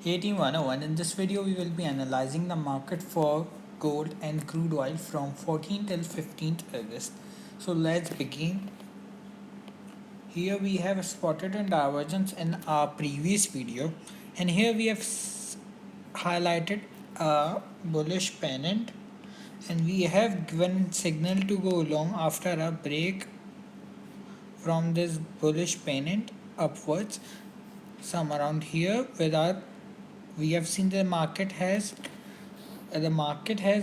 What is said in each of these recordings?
1801. In this video we will be analyzing the market for gold and crude oil from 14th till 15th August. So let's begin. Here we have spotted a divergence in our previous video, and here we have highlighted a bullish pennant, and we have given signal to go long after a break from this bullish pennant upwards, some around here. We have seen the market has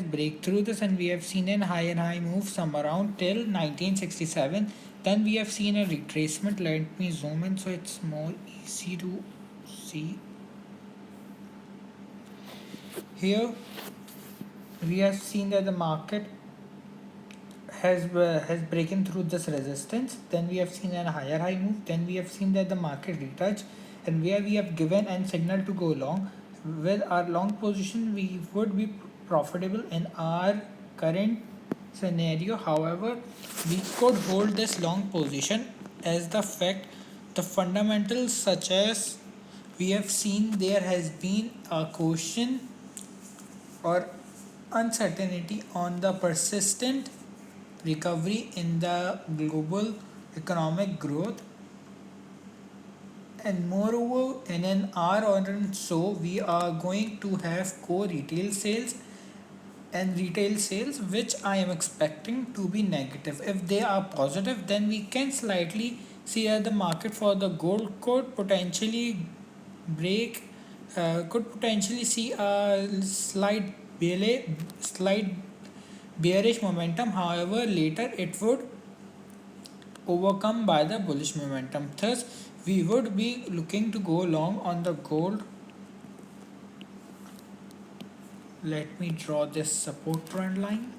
breakthrough this, and we have seen an high and high move some around till 1967. Then we have seen a retracement. Let me zoom in so it's more easy to see. Here we have seen that the market has broken through this resistance. Then we have seen a higher high move. Then we have seen that the market retouch, and where we have given an signal to go long. With our long position, we would be profitable in our current scenario. However, we could hold this long position as the fundamentals, such as we have seen there has been a caution or uncertainty on the persistent recovery in the global economic growth, and moreover in an hour or so we are going to have core retail sales and retail sales, which I am expecting to be negative. If they are positive, then we can slightly see that the market for the gold could potentially break, could potentially see a slight bearish momentum. However, later it would overcome by the bullish momentum. Thus, we would be looking to go long on the gold. Let me draw this support trend line.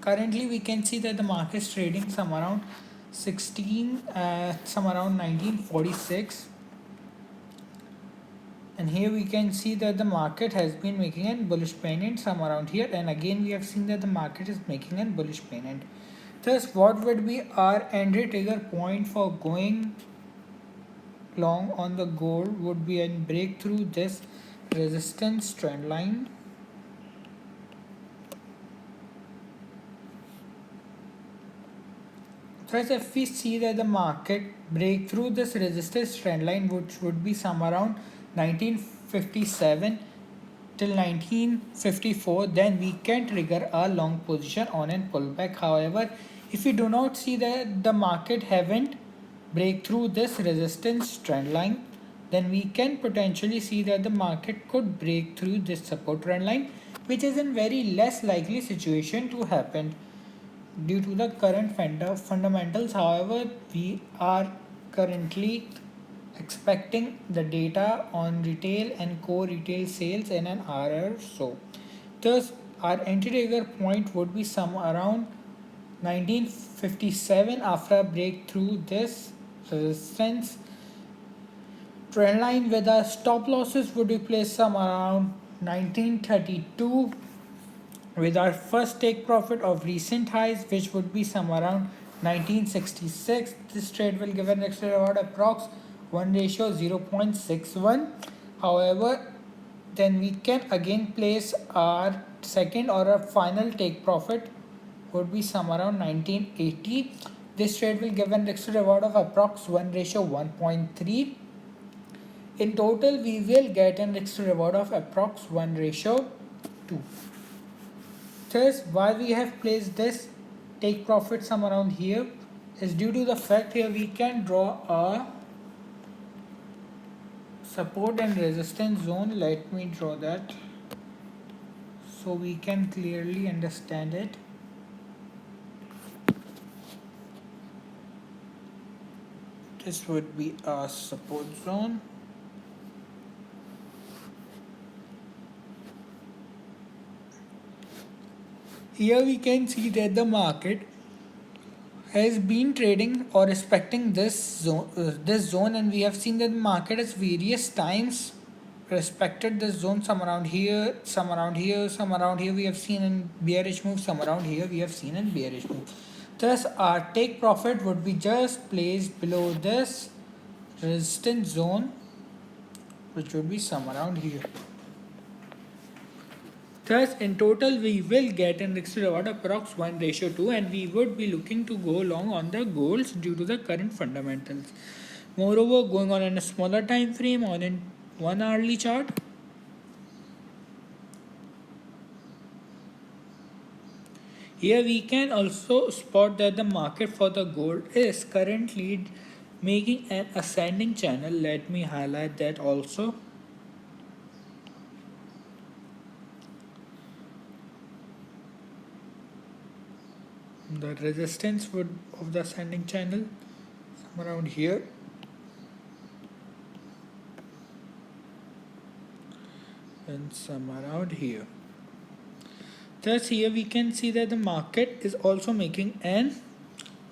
Currently, we can see that the market is trading some around 1946. And here we can see that the market has been making a bullish pennant some around here, and again we have seen that the market is making a bullish pennant. Thus, what would be our entry trigger point for going long on the gold would be a breakthrough this resistance trend line. Thus, if we see that the market break through this resistance trend line, which would be some around 1957 till 1954, then we can trigger a long position on a pullback. However, if we do not see that the market haven't break through this resistance trend line, then we can potentially see that the market could break through this support trend line, which is in very less likely situation to happen due to the current fundamentals. However, we are currently expecting the data on retail and core retail sales in an hour or so. Thus, our entry trigger point would be some around 1957 after a breakthrough this resistance trend line, with our stop losses would be placed some around 1932, with our first take profit of recent highs, which would be some around 1966. This trade will give an extra reward approx 1:0.61. However, then we can again place our second or a final take profit would be some around 1980. This trade will give an extra reward of approx 1:1.3. In total, we will get an extra reward of approx 1:2. Thus, why we have placed this take profit some around here is due to the fact here we can draw a support and resistance zone. Let me draw that so we can clearly understand it. This would be a support zone. Here we can see that the market has been trading or respecting this zone, and we have seen that the market has various times respected this zone. Some around here, some around here, some around here we have seen in bearish move, some around here we have seen in bearish move. Thus our take profit would be just placed below this resistance zone, which would be somewhere around here. Thus, in total, we will get an extra reward approx 1:2, and we would be looking to go long on the goals due to the current fundamentals. Moreover, going on in a smaller time frame on in 1 hourly chart, here we can also spot that the market for the gold is currently making an ascending channel. Let me highlight that also. The resistance of the ascending channel somewhere around here, and some around here. Thus here we can see that the market is also making an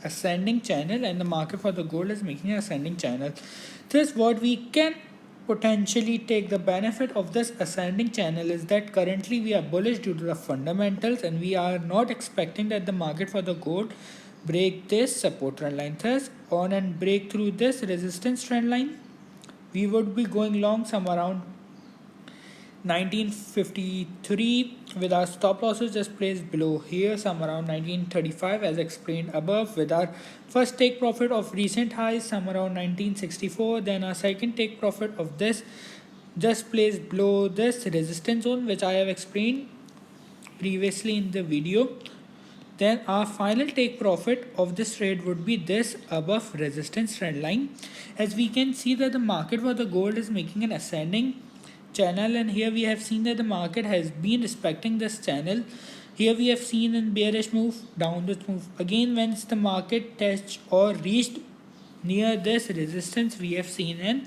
ascending channel, and the market for the gold is making an ascending channel. Thus what we can potentially take the benefit of this ascending channel is that currently we are bullish due to the fundamentals, and we are not expecting that the market for the gold break this support trend line. Thus on and break through this resistance trend line, we would be going long some around 1953 with our stop losses just placed below here, some around 1935 as explained above, with our first take profit of recent highs some around 1964. Then our second take profit of this just placed below this resistance zone, which I have explained previously in the video. Then our final take profit of this trade would be this above resistance trend line. As we can see that the market for the gold is making an ascending channel, and here we have seen that the market has been respecting this channel. Here we have seen a bearish move, downwards move. Again, once the market touched or reached near this resistance, we have seen a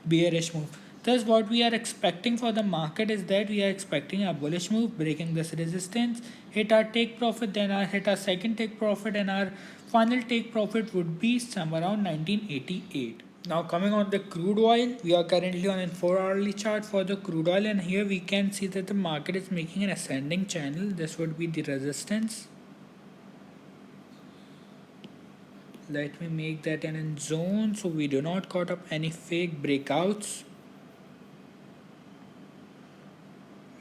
bearish move. Thus what we are expecting for the market is that we are expecting a bullish move, breaking this resistance, hit our take profit, then hit our second take profit, and our final take profit would be somewhere around 1988. Now coming on the crude oil, we are currently on a 4 hourly chart for the crude oil, and here we can see that the market is making an ascending channel. This would be the resistance. Let me make that in zone so we do not caught up any fake breakouts.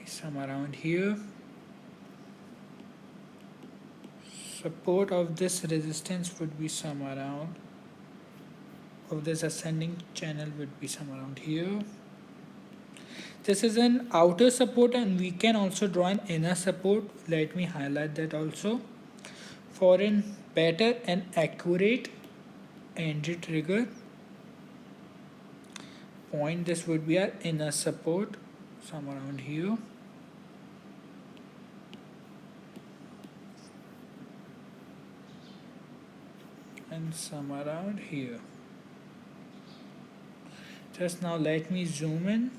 Some around here. Support of this resistance would be some around, of this ascending channel would be some around here. This is an outer support, and we can also draw an inner support. Let me highlight that also. For a better and accurate entry trigger point, this would be our inner support some around here. And some around here. Just now let me zoom in.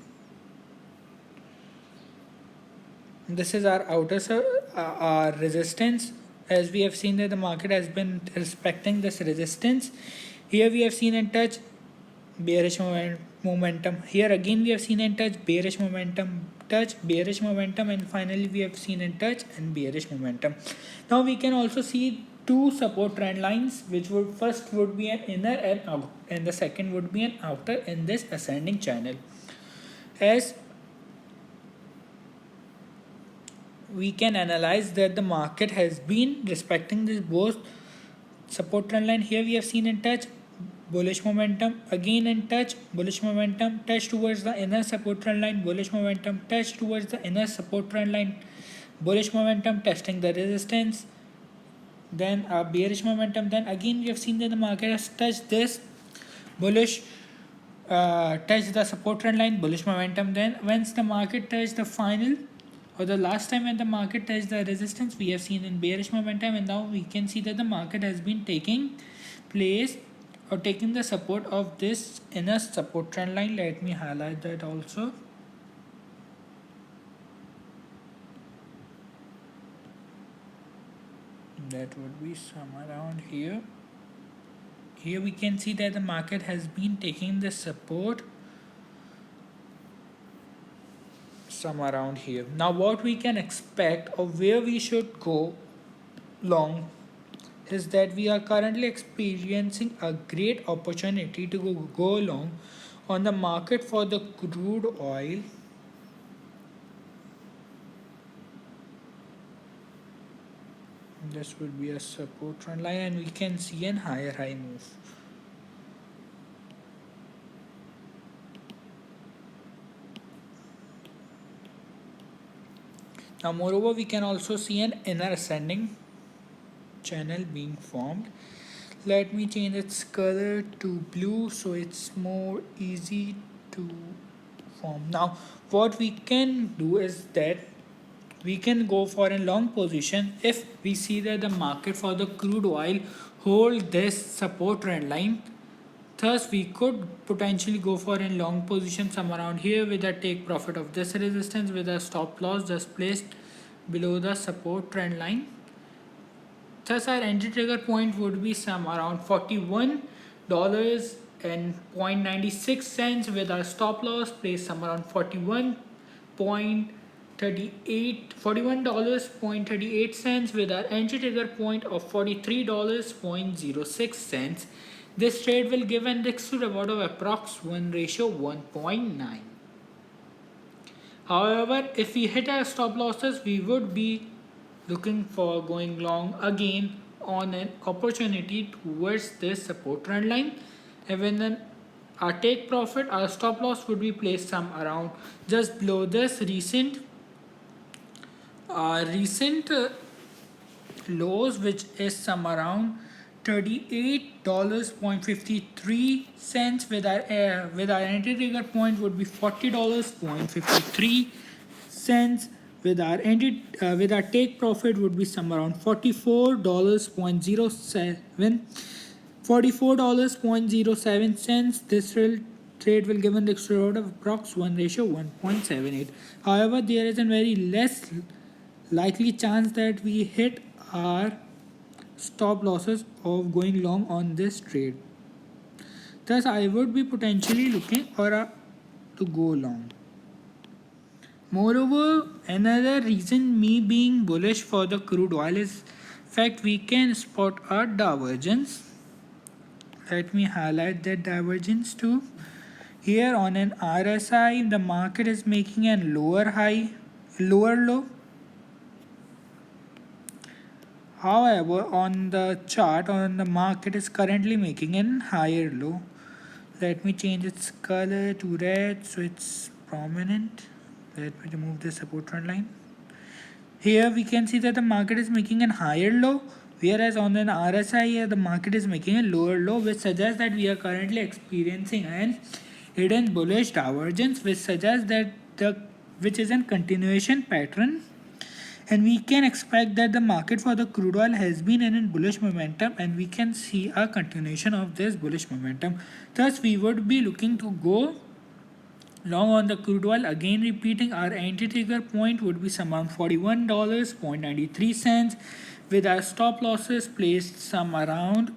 This is our our resistance. As we have seen that the market has been respecting this resistance. Here we have seen and touch bearish momentum. Here again we have seen and touch bearish momentum, touch bearish momentum, and finally we have seen and touch and bearish momentum. Now we can also see two support trend lines, which would first would be an inner and out, and the second would be an outer in this ascending channel. As we can analyze that the market has been respecting this both support trend line. Here we have seen in touch bullish momentum, again in touch bullish momentum, touch towards the inner support trend line, bullish momentum, touch towards the inner support trend line, bullish momentum, testing the resistance, then a bearish momentum. Then again we have seen that the market has touched this bullish touch the support trend line, bullish momentum. Then once the market touched the final or the last time when the market touched the resistance, we have seen in bearish momentum, and now we can see that the market has been taking place or taking the support of this inner support trend line. Let me highlight that also. That would be some around here. Here we can see that the market has been taking the support some around here. Now what we can expect or where we should go long is that we are currently experiencing a great opportunity to go long on the market for the crude oil. This would be a support trend line, and we can see an higher high move. Now, moreover, we can also see an inner ascending channel being formed. Let me change its color to blue so it's more easy to form. Now, what we can do is that we can go for a long position if we see that the market for the crude oil hold this support trend line. Thus, we could potentially go for a long position somewhere around here with a take profit of this resistance with a stop loss just placed below the support trend line. Thus, our entry trigger point would be some around $41.96 with our stop loss placed some around $41.38 with our entry trigger point of $43.06. This trade will give an index to reward of approx 1:1.9. However, if we hit our stop losses, we would be looking for going long again on an opportunity towards this support trend line. And when then our take profit, our stop loss would be placed some around just below this recent lows, which is some around $38.53 with our entry trigger point would be $40.53 with our take profit would be some around $44.07. This trade will give an extra reward of approx 1:1.78. However, there is a very less likely chance that we hit our stop losses of going long on this trade. Thus, I would be potentially looking to go long. Moreover, another reason me being bullish for the crude oil is fact we can spot a divergence. Let me highlight that divergence too. Here on an RSI, the market is making a lower low. However, on the chart, on the market is currently making a higher low. Let me change its color to red so it's prominent. Let me remove the support trend line. Here we can see that the market is making a higher low, whereas on an RSI here the market is making a lower low, which suggests that we are currently experiencing an hidden bullish divergence, which suggests that which is a continuation pattern. And we can expect that the market for the crude oil has been in a bullish momentum, and we can see a continuation of this bullish momentum. Thus, we would be looking to go long on the crude oil. Again, repeating, our entry trigger point would be some around $41.93 with our stop losses placed some around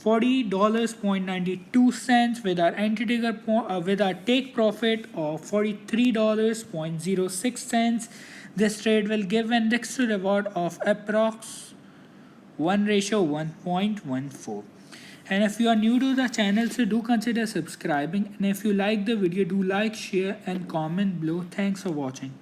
$40.92 with our entry trigger with our take profit of $43.06. This trade will give an index to reward of approx 1:1.14. And if you are new to the channel, so do consider subscribing. And if you like the video, do like, share and comment below. Thanks for watching.